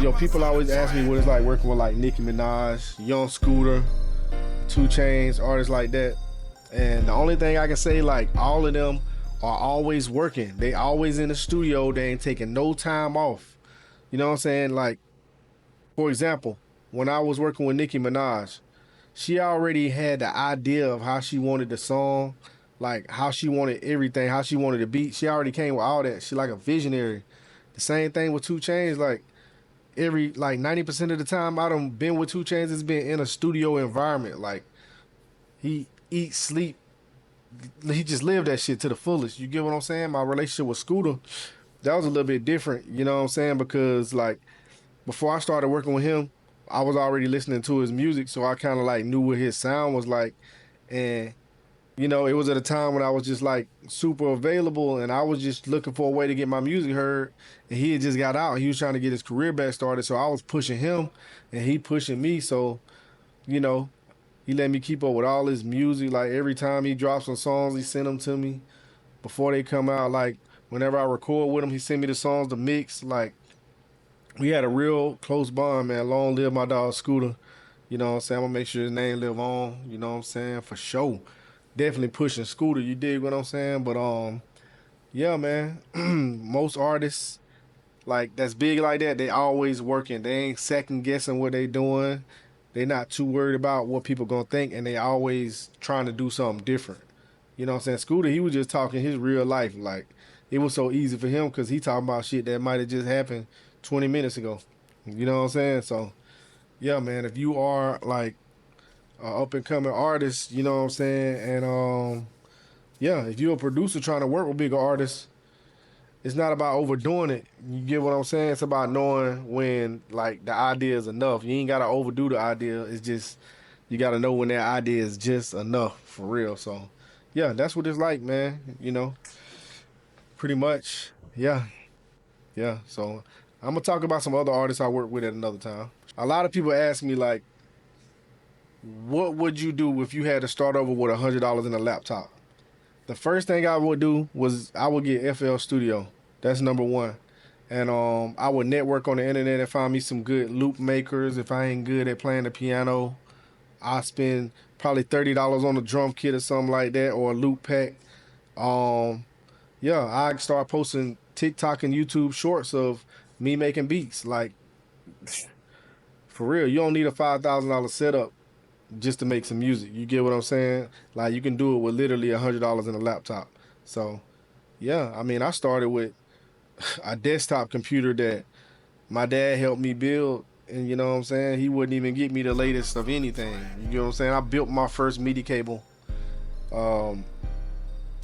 Yo, people always ask me what it's like working with like Nicki Minaj, Young Scooter, 2 Chainz, artists like that. And the only thing I can say, like, all of them are always working. They always in the studio. They ain't taking no time off. You know what I'm saying? Like, for example, when I was working with Nicki Minaj, she already had the idea of how she wanted the song, like how she wanted everything, how she wanted the beat. She already came with all that. She like a visionary. The same thing with 2 Chainz. Like, every like 90% of the time I done been with 2 Chainz, it's been in a studio environment. Like, he eat, sleep, he just lived that shit to the fullest. You get what I'm saying? My relationship with Scooter, that was a little bit different, you know what I'm saying? Because like before I started working with him, I was already listening to his music, so I kind of like knew what his sound was like. And you know, it was at a time when I was just like super available and I was just looking for a way to get my music heard. And he had just got out. He was trying to get his career back started. So I was pushing him and he pushing me. So, you know, he let me keep up with all his music. Like every time he drops some songs, he sent them to me before they come out. Like whenever I record with him, he sent me the songs to mix. Like we had a real close bond, man. Long live my dog Scooter. You know what I'm saying? I'm gonna make sure his name live on. You know what I'm saying? For sure. Definitely pushing Scooter, you dig what I'm saying? But yeah, man. Most artists like that's big like that, they always working. They ain't second guessing what they doing. They not too worried about what people gonna think, and they always trying to do something different. You know what I'm saying? Scooter, he was just talking his real life. Like it was so easy for him because he talking about shit that might have just happened 20 minutes ago. You know what I'm saying? So yeah, man. If you are like up and coming artist, you know what I'm saying? And yeah, if you're a producer trying to work with bigger artists, it's not about overdoing it. You get what I'm saying? It's about knowing when like the idea is enough. You ain't gotta overdo the idea. It's just you gotta know when that idea is just enough for real. So yeah, that's what it's like, man. You know, pretty much. Yeah, yeah. So I'm gonna talk about some other artists I work with at another time. A lot of people ask me like, what would you do if you had to start over with $100 in a laptop? The first thing I would do was I would get FL Studio. That's number one. And I would network on the internet and find me some good loop makers. If I ain't good at playing the piano, I spend probably $30 on a drum kit or something like that, or a loop pack. Yeah, I start posting TikTok and YouTube shorts of me making beats. Like, for real, you don't need a $5,000 setup just to make some music. You get what I'm saying? Like you can do it with literally $100 in a laptop. So yeah, I mean, I started with a desktop computer that my dad helped me build, and you know what I'm saying? He wouldn't even get me the latest of anything. You know what I'm saying? I built my first MIDI cable for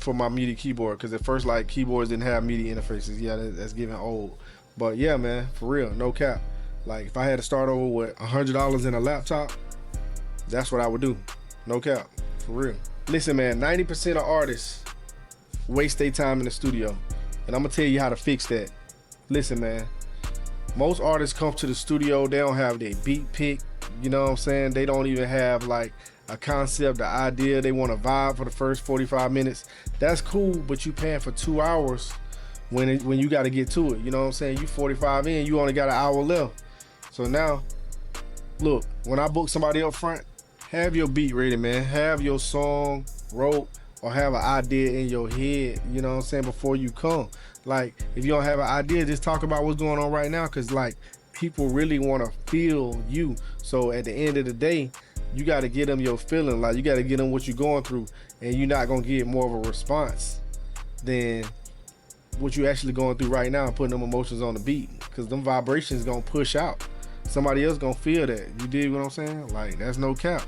my MIDI keyboard, because at first like keyboards didn't have MIDI interfaces. Yeah, that's getting old. But yeah, man, for real, no cap. Like if I had to start over with $100 in a laptop, that's what I would do. No cap. For real. Listen, man, 90% of artists waste their time in the studio. And I'm going to tell you how to fix that. Listen, man. Most artists come to the studio, they don't have their beat pick. You know what I'm saying? They don't even have like a concept, the idea. They want to vibe for the first 45 minutes. That's cool, but you paying for 2 hours when you got to get to it. You know what I'm saying? You 45 in, you only got an hour left. So now, look, when I book somebody up front, have your beat ready, man. Have your song wrote or have an idea in your head, you know what I'm saying, before you come. Like, if you don't have an idea, just talk about what's going on right now, because, like, people really want to feel you. So at the end of the day, you got to get them your feeling. Like, you got to get them what you're going through, and you're not going to get more of a response than what you're actually going through right now and putting them emotions on the beat, because them vibrations going to push out. Somebody else going to feel that. You dig what I'm saying? Like, that's no cap.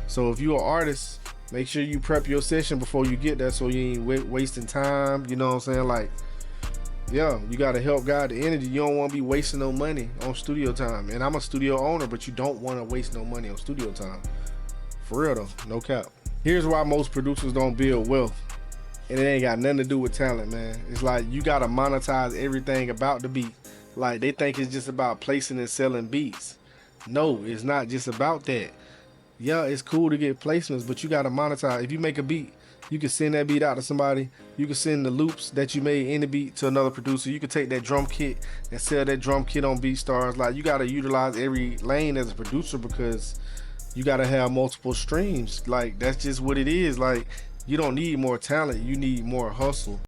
So if you're an artist, make sure you prep your session before you get there, so you ain't wasting time. You know what I'm saying? Like, yeah, you got to help guide the energy. You don't want to be wasting no money on studio time. And I'm a studio owner, but you don't want to waste no money on studio time. For real though, no cap. Here's why most producers don't build wealth. And it ain't got nothing to do with talent, man. It's like you got to monetize everything about the beat. Like, they think it's just about placing and selling beats. No, it's not just about that. Yeah, it's cool to get placements, but you gotta monetize. If you make a beat You can send that beat out to somebody. You can send the loops that you made in the beat to another producer. You can take that drum kit and sell that drum kit on BeatStars. Like, you gotta utilize every lane as a producer, because you gotta have multiple streams. Like, that's just what it is. Like, you don't need more talent, you need more hustle.